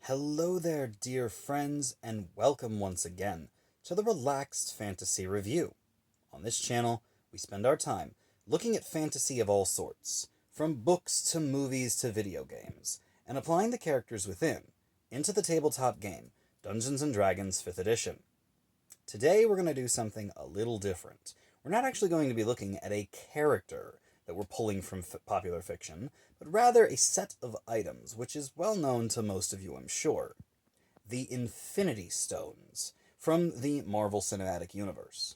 Hello there, dear friends, and welcome once again to the Relaxed Fantasy Review. On this channel, we spend our time looking at fantasy of all sorts, from books to movies to video games, and applying the characters within into the tabletop game, Dungeons & Dragons 5th Edition. Today, we're going to do something a little different. We're not actually going to be looking at a character that we're pulling from popular fiction, but rather a set of items, which is well known to most of you, I'm sure. The Infinity Stones, from the Marvel Cinematic Universe.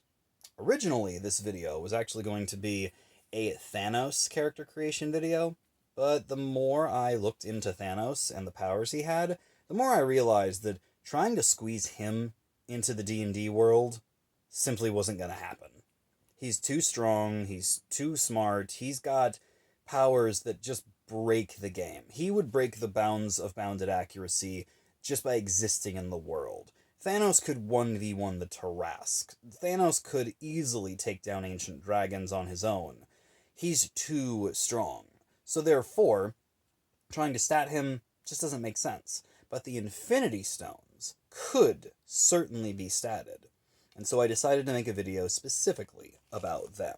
Originally, this video was actually going to be a Thanos character creation video, but the more I looked into Thanos and the powers he had, the more I realized that trying to squeeze him into the D&D world simply wasn't going to happen. He's too strong, he's too smart, he's got powers that just break the game. He would break the bounds of bounded accuracy just by existing in the world. Thanos could 1v1 the Tarrasque. Thanos could easily take down ancient dragons on his own. He's too strong. So therefore, trying to stat him just doesn't make sense. But the Infinity Stones could certainly be statted. And so I decided to make a video specifically about them.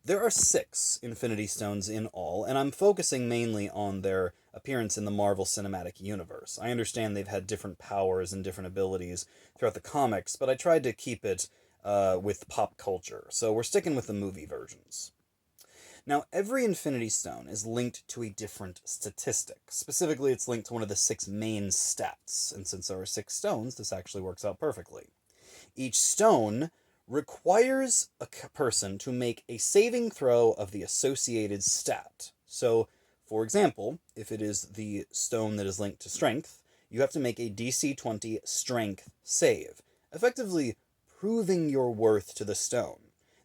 There are 6 Infinity Stones in all, and I'm focusing mainly on their appearance in the Marvel Cinematic Universe. I understand they've had different powers and different abilities throughout the comics, but I tried to keep it with pop culture, so we're sticking with the movie versions. Now, every Infinity Stone is linked to a different statistic. Specifically, it's linked to one of the 6 main stats, and since there are 6 stones, this actually works out perfectly. Each stone requires a person to make a saving throw of the associated stat. So, for example, if it is the stone that is linked to strength, you have to make a DC 20 strength save, effectively proving your worth to the stone.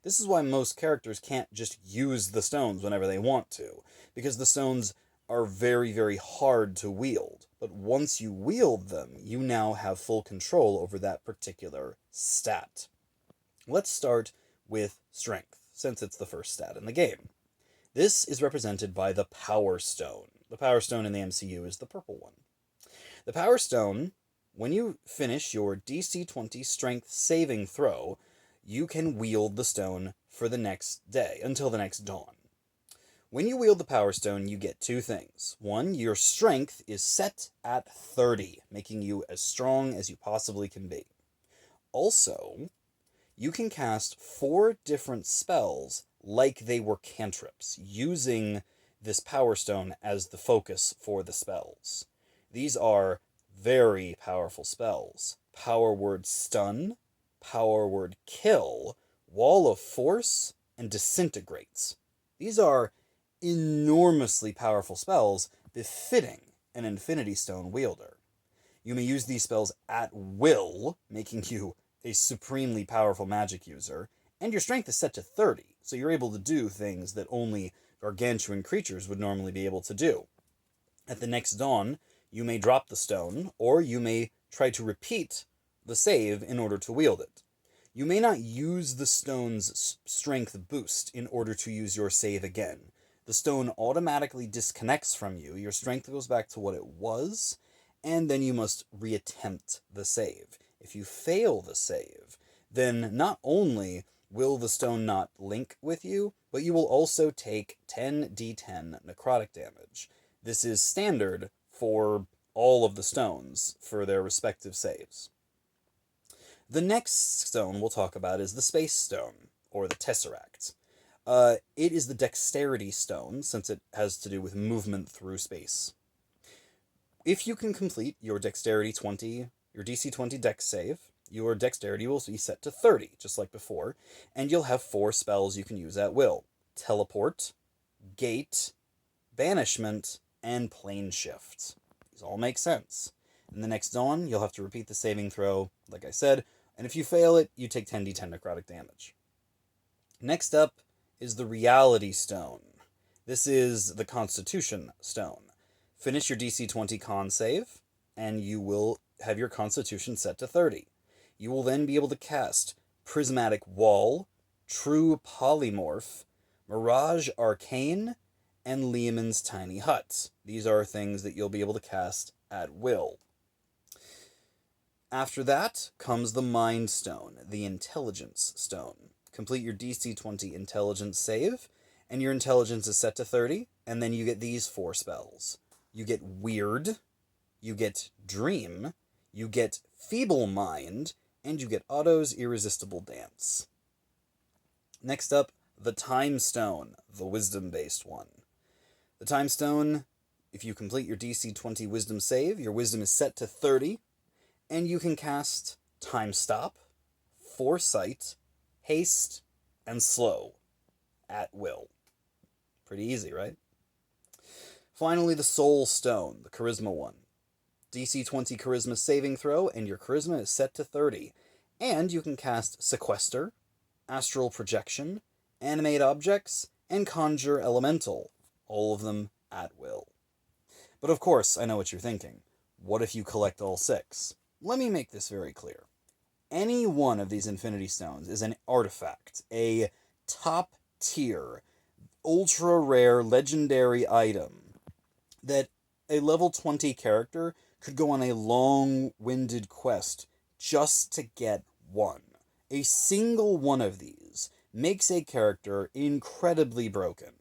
This is why most characters can't just use the stones whenever they want to, because the stones are very, very hard to wield. But once you wield them, you now have full control over that particular stat. Let's start with strength, since it's the first stat in the game. This is represented by the Power Stone. The Power Stone in the MCU is the purple one. The Power Stone, when you finish your DC 20 strength saving throw, you can wield the stone for the next day, until the next dawn. When you wield the Power Stone, you get 2 things. One, your strength is set at 30, making you as strong as you possibly can be. Also, you can cast 4 different spells like they were cantrips, using this Power Stone as the focus for the spells. These are very powerful spells. Power Word Stun, Power Word Kill, Wall of Force, and Disintegrates. These are enormously powerful spells befitting an Infinity Stone wielder. You may use these spells at will, making you a supremely powerful magic user, and your strength is set to 30, so you're able to do things that only gargantuan creatures would normally be able to do. At the next dawn, you may drop the stone, or you may try to repeat the save in order to wield it. You may not use the stone's strength boost in order to use your save again. The stone automatically disconnects from you, your strength goes back to what it was, and then you must reattempt the save. If you fail the save, then not only will the stone not link with you, but you will also take 10d10 necrotic damage. This is standard for all of the stones for their respective saves. The next stone we'll talk about is the Space Stone, or the Tesseract. It is the Dexterity Stone, since it has to do with movement through space. If you can complete your Dexterity 20, your DC 20 Dex save, your Dexterity will be set to 30, just like before, and you'll have 4 spells you can use at will. Teleport, Gate, Banishment, and Plane Shift. These all make sense. In the next dawn, you'll have to repeat the saving throw, like I said, and if you fail it, you take 10d10 necrotic damage. Next up is the Reality Stone. This is the Constitution Stone. Finish your DC 20 con save, and you will have your Constitution set to 30. You will then be able to cast Prismatic Wall, True Polymorph, Mirage Arcane, and Leomund's Tiny Hut. These are things that you'll be able to cast at will. After that comes the Mind Stone, the Intelligence Stone. Complete your DC 20 Intelligence save, and your Intelligence is set to 30, and then you get these 4 spells. You get Weird, you get Dream, you get Feeble Mind, and you get Otto's Irresistible Dance. Next up, the Time Stone, the Wisdom-based one. The Time Stone, if you complete your DC 20 Wisdom save, your Wisdom is set to 30, and you can cast Time Stop, Foresight, Haste, and Slow at will. Pretty easy, right? Finally, the Soul Stone, the Charisma one. DC 20 Charisma saving throw, and your Charisma is set to 30. And you can cast Sequester, Astral Projection, Animate Objects, and Conjure Elemental, all of them at will. But of course, I know what you're thinking. What if you collect all 6? Let me make this very clear. Any one of these Infinity Stones is an artifact, a top-tier, ultra-rare, legendary item that a level 20 character could go on a long-winded quest just to get one. A single one of these makes a character incredibly broken.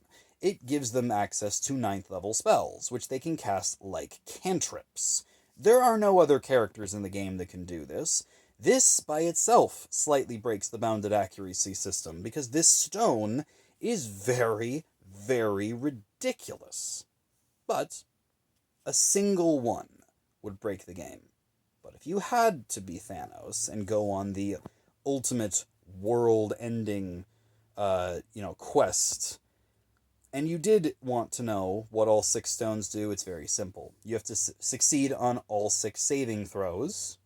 It gives them access to 9th level spells, which they can cast like cantrips. There are no other characters in the game that can do this. This, by itself, slightly breaks the bounded accuracy system, because this stone is very, very ridiculous. But a single one would break the game. But if you had to be Thanos and go on the ultimate world-ending, quest, and you did want to know what all 6 stones do, it's very simple. You have to succeed on all 6 saving throws,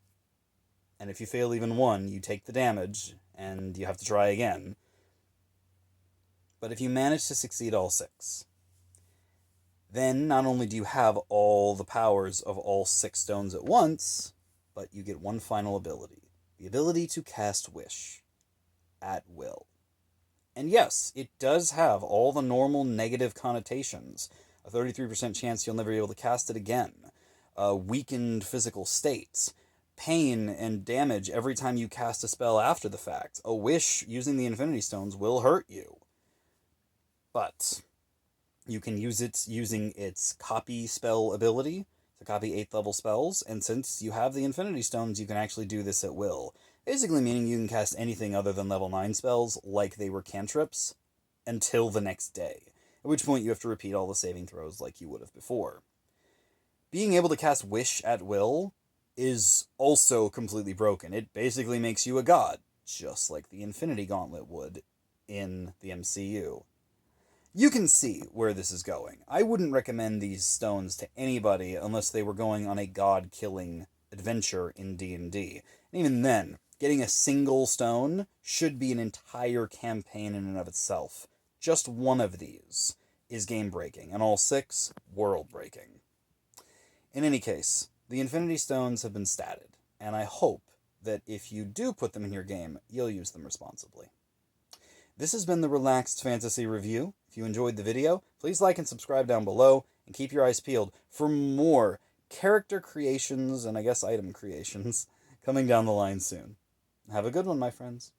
and if you fail even one, you take the damage, and you have to try again. But if you manage to succeed all 6, then not only do you have all the powers of all 6 stones at once, but you get one final ability. The ability to cast Wish at will. And yes, it does have all the normal negative connotations. A 33% chance you'll never be able to cast it again. A weakened physical state. Pain and damage every time you cast a spell after the fact. A wish using the Infinity Stones will hurt you. But you can use it using its copy spell ability to copy 8th level spells, and since you have the Infinity Stones, you can actually do this at will. Basically meaning you can cast anything other than level 9 spells, like they were cantrips, until the next day, at which point you have to repeat all the saving throws like you would have before. Being able to cast Wish at will is also completely broken. It basically makes you a god, just like the Infinity Gauntlet would in the MCU. You can see where this is going. I wouldn't recommend these stones to anybody unless they were going on a god-killing adventure in D&D. And even then, getting a single stone should be an entire campaign in and of itself. Just one of these is game-breaking, and all 6, world-breaking. In any case, the Infinity Stones have been statted, and I hope that if you do put them in your game, you'll use them responsibly. This has been the Relaxed Fantasy Review. If you enjoyed the video, please like and subscribe down below, and keep your eyes peeled for more character creations, and I guess item creations, coming down the line soon. Have a good one, my friends.